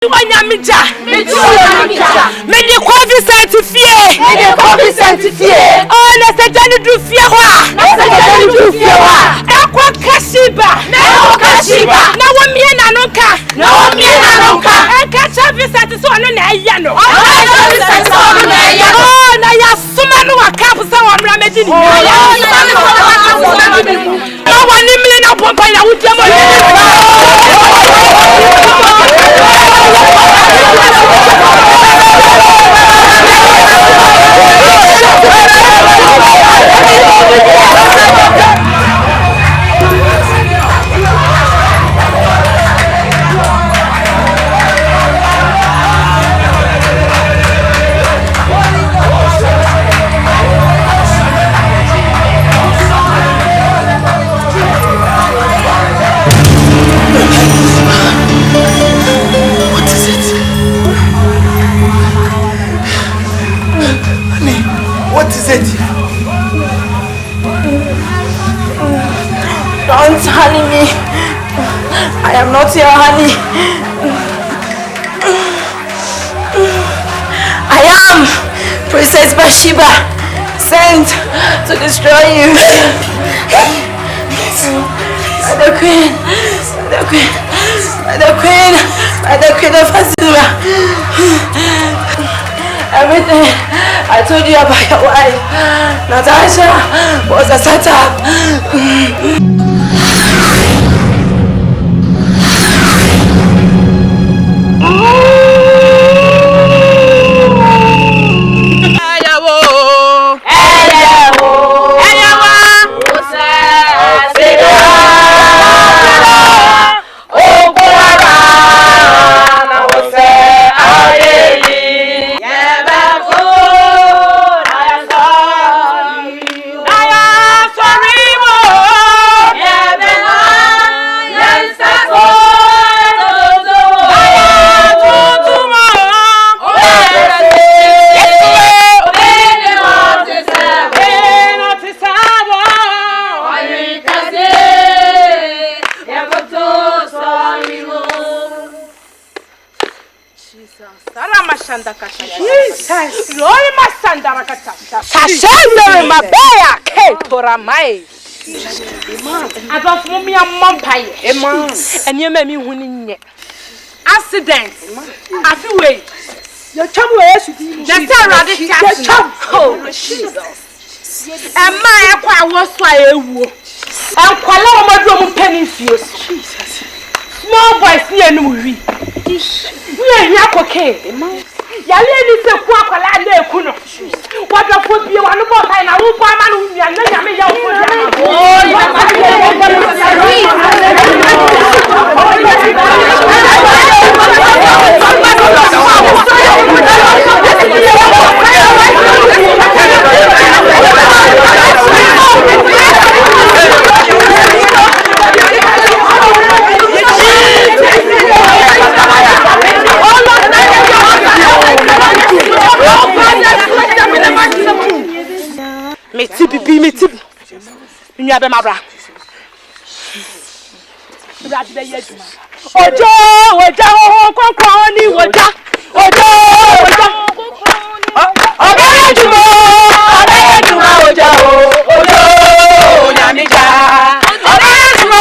Wanyamija, mede kofi certifié, oh na setani du fiawa, akwa kashiba, na wamie na nonka, aka chavi certifié so no na ayano, oh na ya suma no akapu sa wamra medini, na wani mle na pompa ya udiamo. Don't honey me. I am not your honey. I am Princess Bathsheba, sent to destroy you. The queen of Azura. Everything I told you about your wife, Natasha, was a setup. Mai. I don't want me a mumpire. And you made me winning accident. I feel way. Your chum was the chum. Oh, Jesus. And my was why and Kuala my penny fuse. Jesus. Small boys near Nui. We are here cocaine. Yali se kwa kwala na ekuno wada fobi wa no boy na wo pa ma no nya nya me ya wo me tibi nyu abe mabra brad be yeduma ojo ho konkon ni woja ojo yeduma ojo nyamija yeduma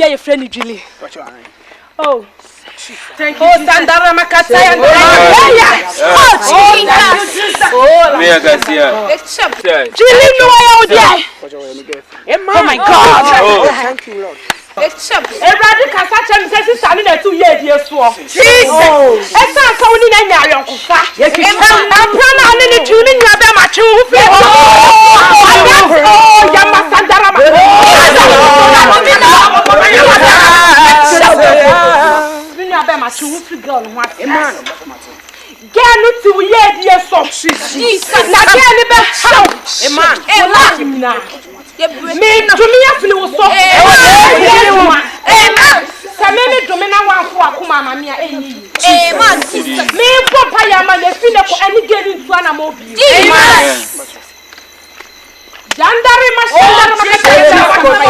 your friend Julie. Oh, thank you. Oh, Sandara Makasaya. Julie, no, oh my God. Thank you, Lord. Everybody can catch him says standing there 2 years. Jesus. It's not so in any area. I'm planning to tune in your match. Oh, Yamasandara. Get to ye, dear, so she's not getting back. Amen. Me Jumia feel was so. Samene domina wan fo akoma mamia enyi. Man. Me papa ya ma le feel ko ani geri ntu ana mo bi. Jandare ma shandare ma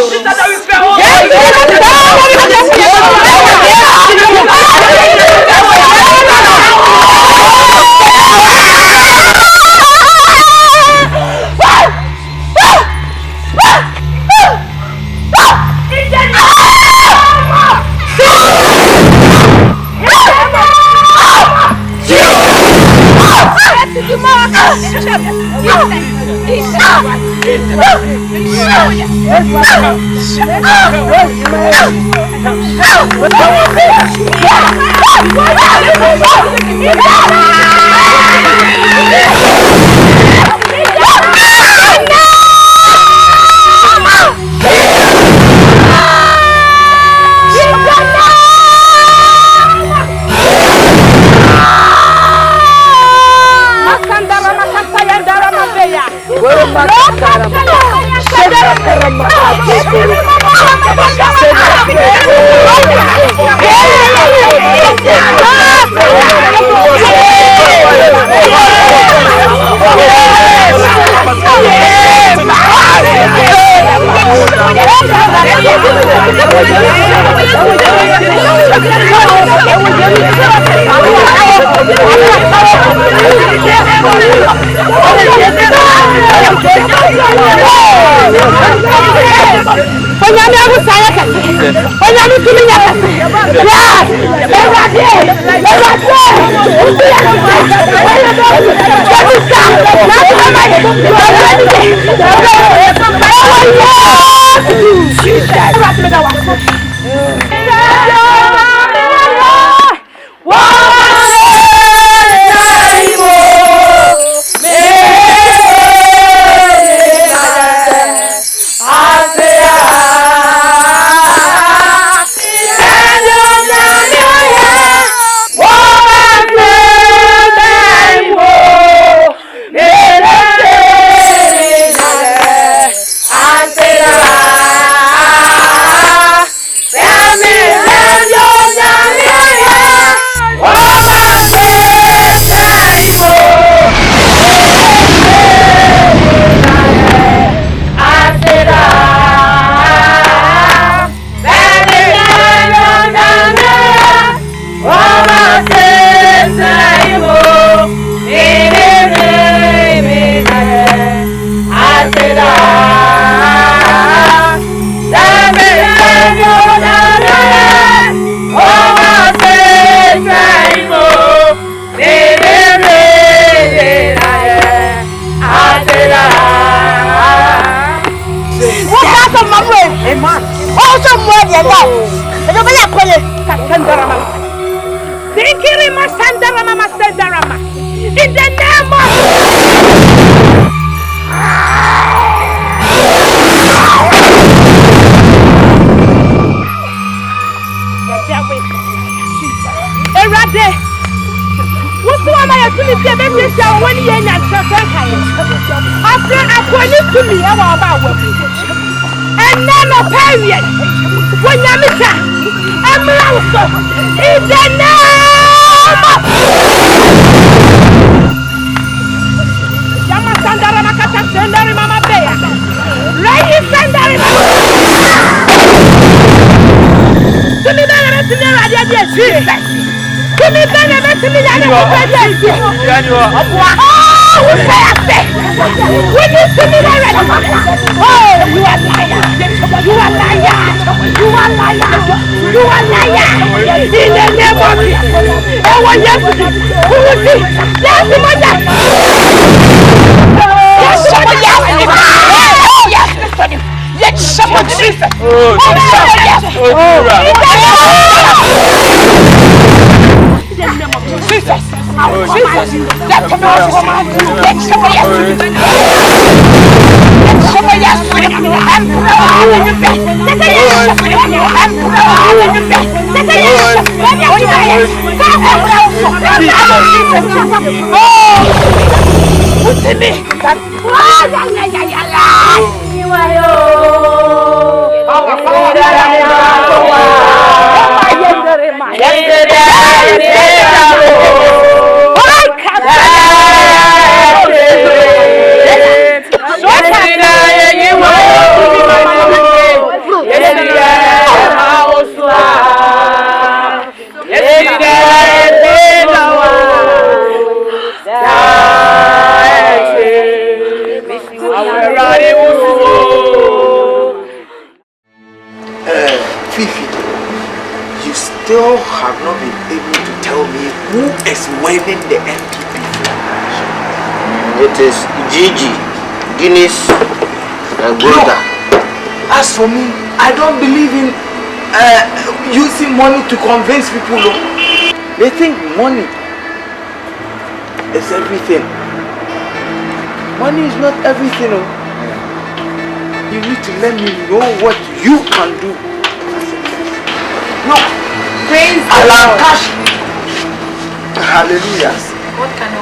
in the name Fifi, you still have not been able to tell me who is waving the MPP flag. It is Gigi, Guinness, and Gouda. As for me, I don't believe in using money to convince people. They think money is everything. Money is not everything. You need to let me know what you can do. Look, Praise I the am Lord. cash. Hallelujah. What kind of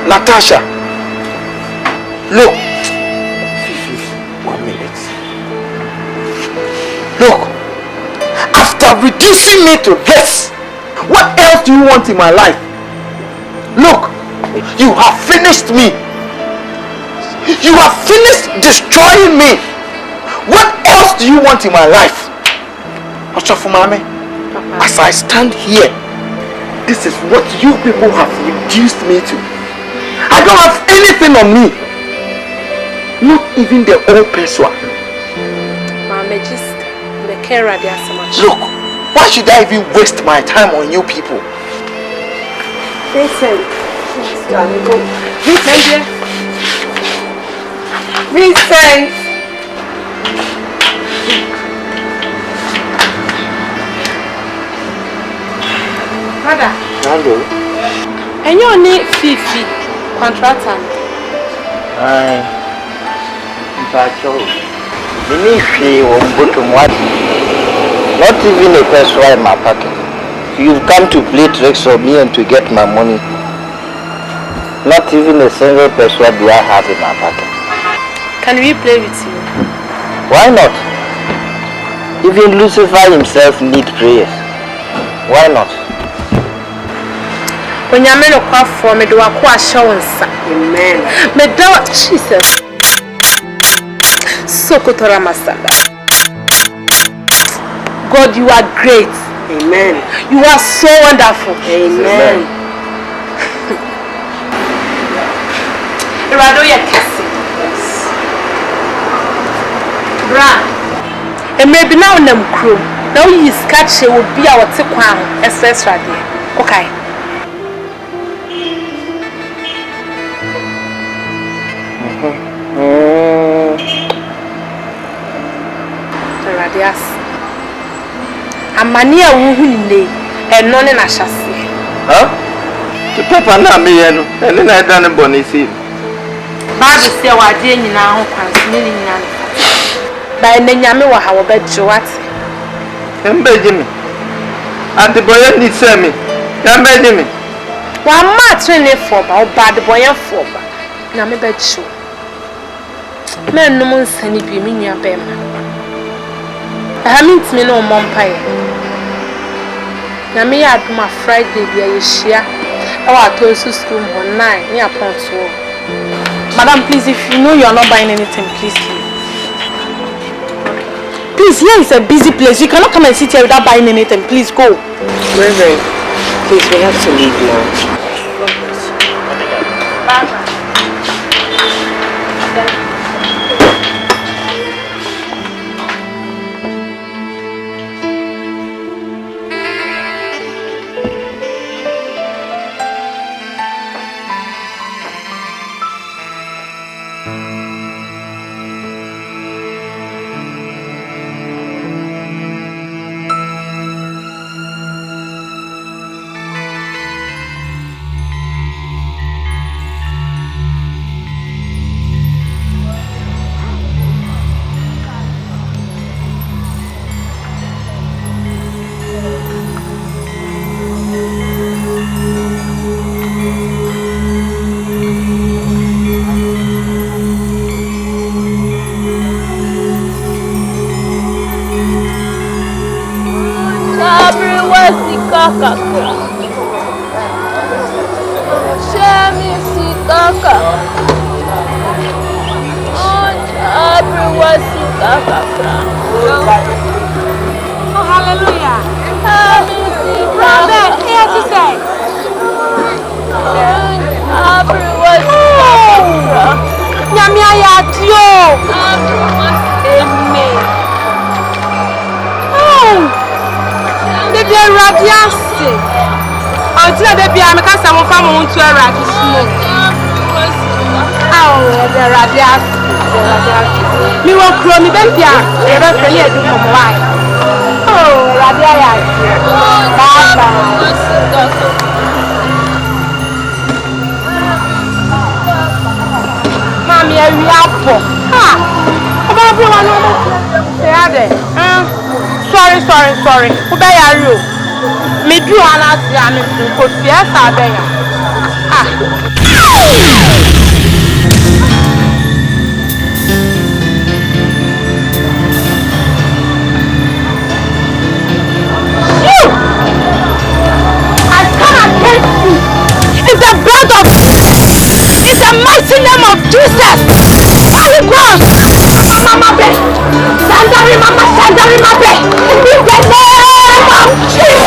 Natasha, look. 1 minute. Look, after reducing me to this, what else do you want in my life? Look, you have finished me. You have finished destroying me. What else do you want in my life? Mami, as I stand here, this is what you people have reduced me to. I don't have anything on me. Not even the old person. Mama, just the care of so much. Look, why should I even waste my time on you people? Listen. Vincent. Mother. Hello. And you need Fifi contractor. Hi. Mpacho. Minifi Wombutumwat. Not even a person in my pocket. You've come to play tricks on me and to get my money. Not even a single person do I have in my pocket. Can we play with you? Why not? Even Lucifer himself needs prayers. Why not? When you're men of for me, do I quite show and Amen. me do Jesus. So Kotora Masanda. God, you are great. Amen. You are so wonderful. Amen. Rado ya kesi. Bra. And maybe now nem crew. Now you scratch will be our tikwan SS radio. Okay. Radias. Amania wuhunne enone na hyase. Huh? To papa na me ye no. Ene na da ne bone si. Ba de se wa de nyina ho kwanso ne nyina ne. Ba ne nyame wa ha wo beje wate. Embeje me. Ante boye ni se me. Embeje me. Wa ma trene for ba o ba de boye for ba. Nyame beje. Me nnum nsani bi me nua be ma. I meant me no mompaye. Nyame ya aduma Friday bi ayehia. I want to school on 9 near Ponto. Madam, please, if you know you are not buying anything, please leave. Please, here is a busy place. You cannot come and sit here without buying anything. Please go. Reverend, please, we have to leave now. Bye. Oh, hallelujah. Brother, here to say. Nyamia ya tio. Amen. Oh. Baby radiance. Until baby I make some of am want to radiance. Oh, the radiance. Me won kro mi baby a e be fele edu mo why. Oh, radiance. Bye. Mami e wi apo. Ha. Oba bi wa no mo. Se ade. Sorry. Who be yari o? Me do ana ti ami ko fiesta be ya. Ah. I come against you. It's the blood of in the mighty name of Jesus. Holy Ghost. Mama be. Sandari mama be. In the name of Jesus.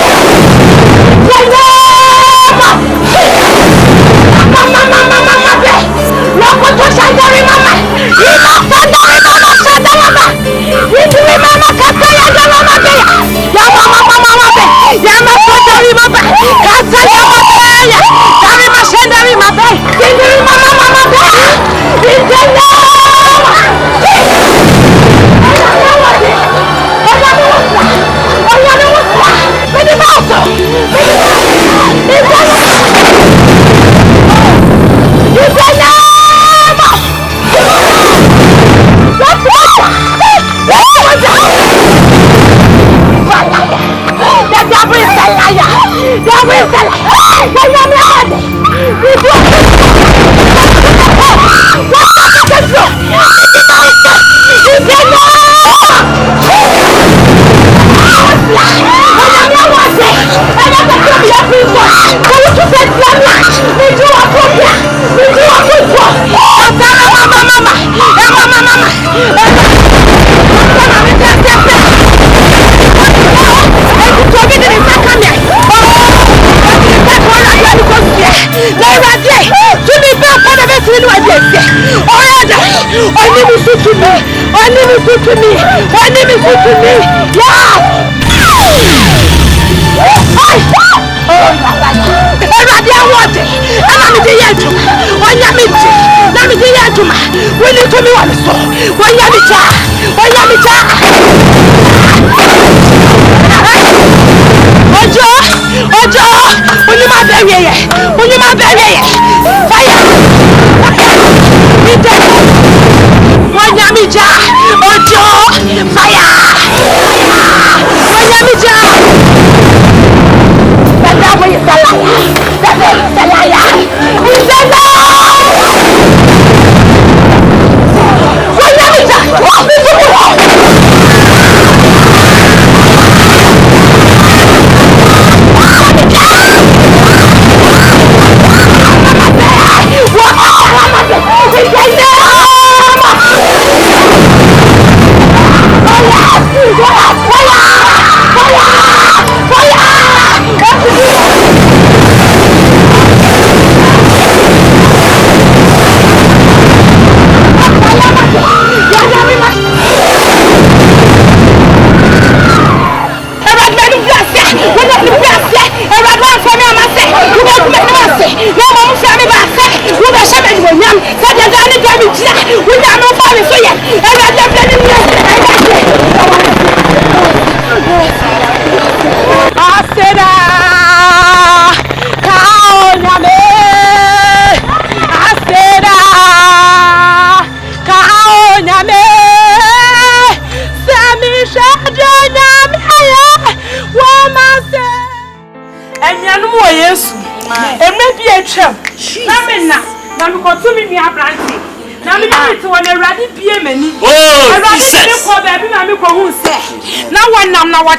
The name of Jesus. Mama be. Loko to sandari mama. Ina sandari mama. Indiri mama kataya ya mama be. Ya mama be. Ya mama sandari mama. Kataya mama ya. Dari mama sandari mama. Indiri mama be. In the name of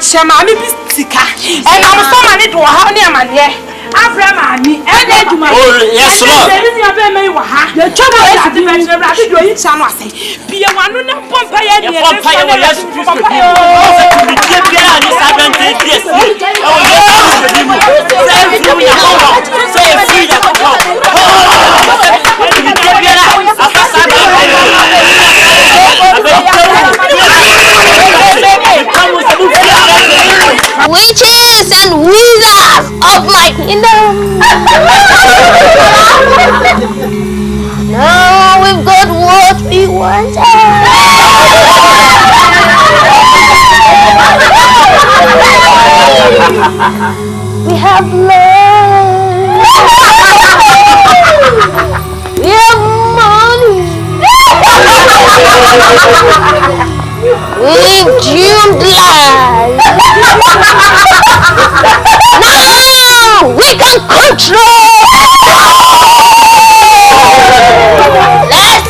Chama mi bisika and I'm so many to how near my near. Abraham, oh, yes, Lord. ha. You chop away at the bench. You do it, Chano. Be a one who don't pump a year. Pump a year. Yes, you pump a year. Witches and wizards of my kingdom. Now we've got what we wanted. We have love. We have money. We've doomed lives. Now we can control. Let's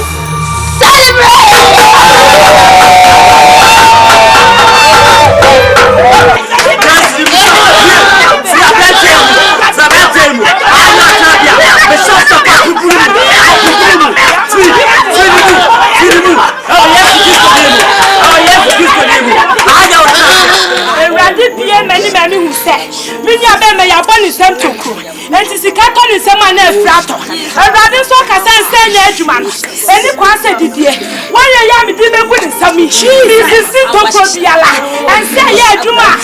Many who say, Minya Bema Yabon is them to crew, and to see Caton is some man frato. A rather so Cassan say, Edgeman, and the Quasa did ye. Why are you doing good in some me? She is simple for the Allah, and say, yeah, Juma.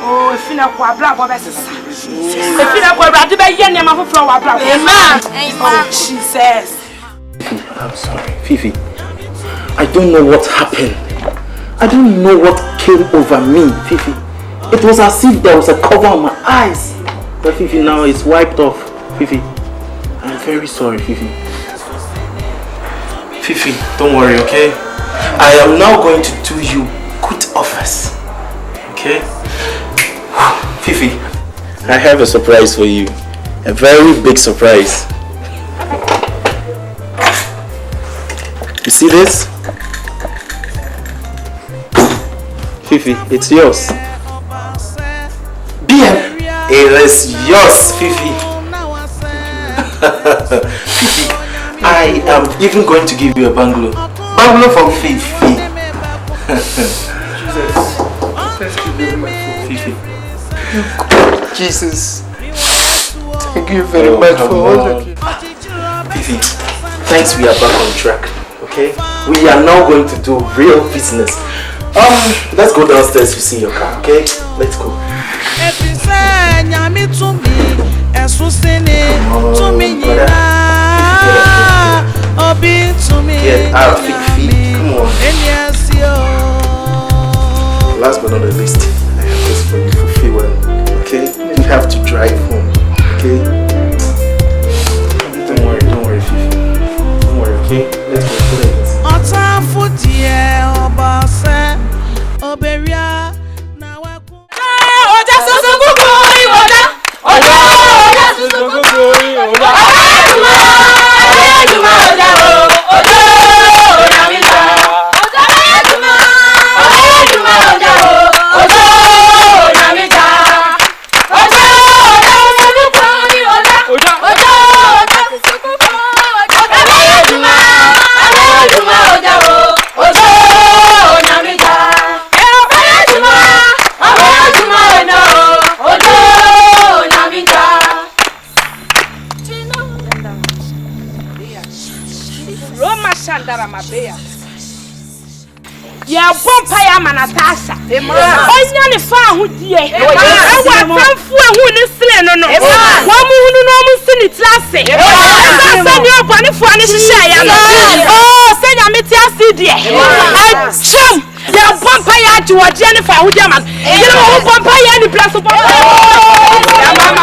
Oh, if you know what black of us, if you know what Raddy by Yanama for flower black, she says. I'm sorry, Fifi. I don't know what happened. I don't know what came over me, Fifi. It was as if there was a cover on my eyes. But Fifi, now it's wiped off. Fifi, I'm very sorry, Fifi. Fifi, don't worry, okay? I am now going to do you good offers. Okay? Fifi, I have a surprise for you. A very big surprise. You see this? Fifi, it's yours. BM, it is yours, Fifi. Fifi, I am even going to give you a bungalow. Bungalow for Fifi. Fifi. Jesus, thank you very much for all that. Fifi, thanks, we are back on track. Okay, we are now going to do real business. Let's go downstairs to see your car. Okay, let's go. Get out, Fifi. Come on. Last but not the least, I have this for you for fuel. Okay, you have to drive home. Okay. Don't worry, Fifi. Don't worry. Okay, let's go. Sandara Mabea. Ya bompa ya Natasha. Onya ne fa ho die. Ewa tanfo hu ne sle no no. Wa mu hunu no mu sini tlase. Asa ni obonefo ne hihye ya no. Oh, senya meti asidi. Acham. Ya bompa ya jiwoje ne fa ho die man. Ye no bompa ya ni place bompa. Ya mama.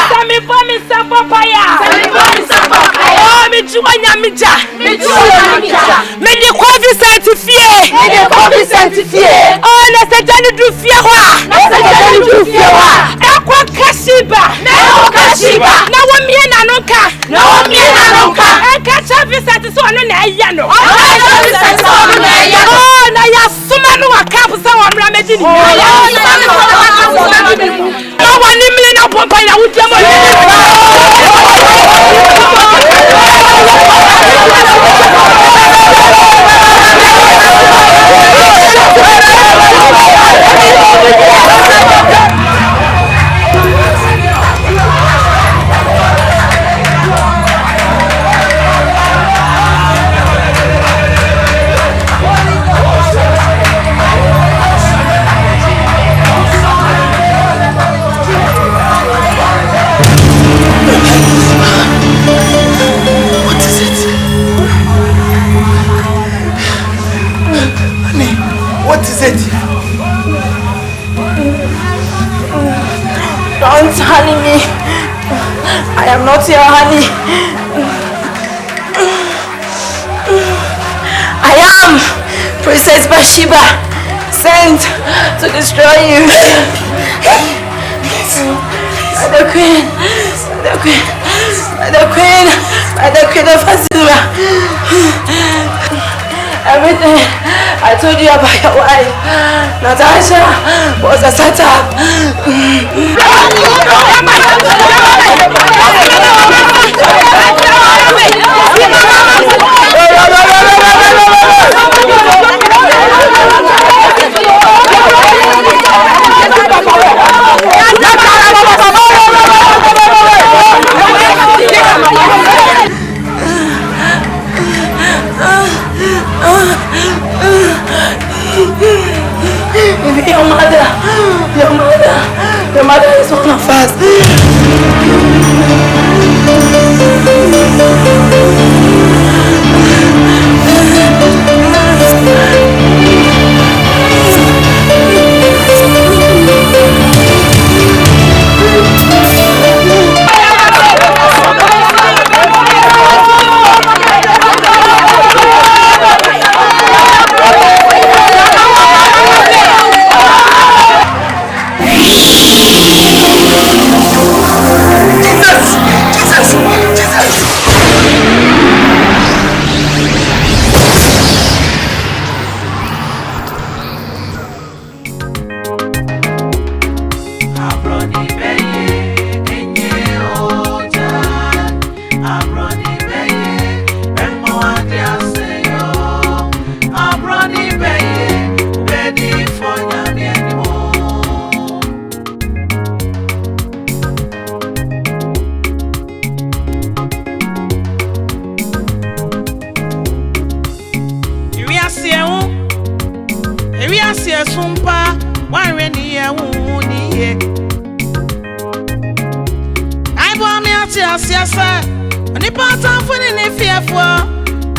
Sami bomi sampapaya. Oh, me juanya mija. Me de kofi certifié. Oh, na setani du fiwa. Akwa kashiba. Na wo mie na nonka. Aka chavi certifié so no na ya no. Oh, na ya suma no akapu sa wa mra medini. No one nimle na pompa ya udiamo. Don't honey me. I am not your honey. I am Princess Bathsheba, sent to destroy you. By the queen of Asura. Everything I told you about your wife, Natasha, was a setup. Your mother is one of us.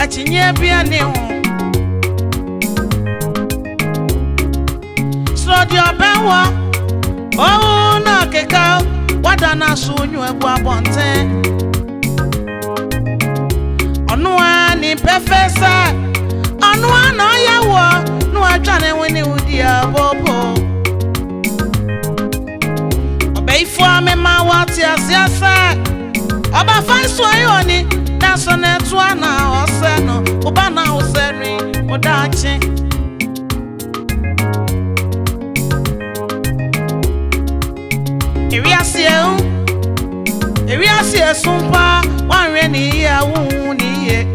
achinye bia ne ho so di obewo oh na keka wada na so nyu egbu abonte onu ani perfesa onu ana yawo nu atwane woni udi abobo OSEIFUO me ma wati asiasa oba fanso ayoni na so na etua na ose no oba na oseri odachi Ewiase sumpa wanre ni ya wu ni ye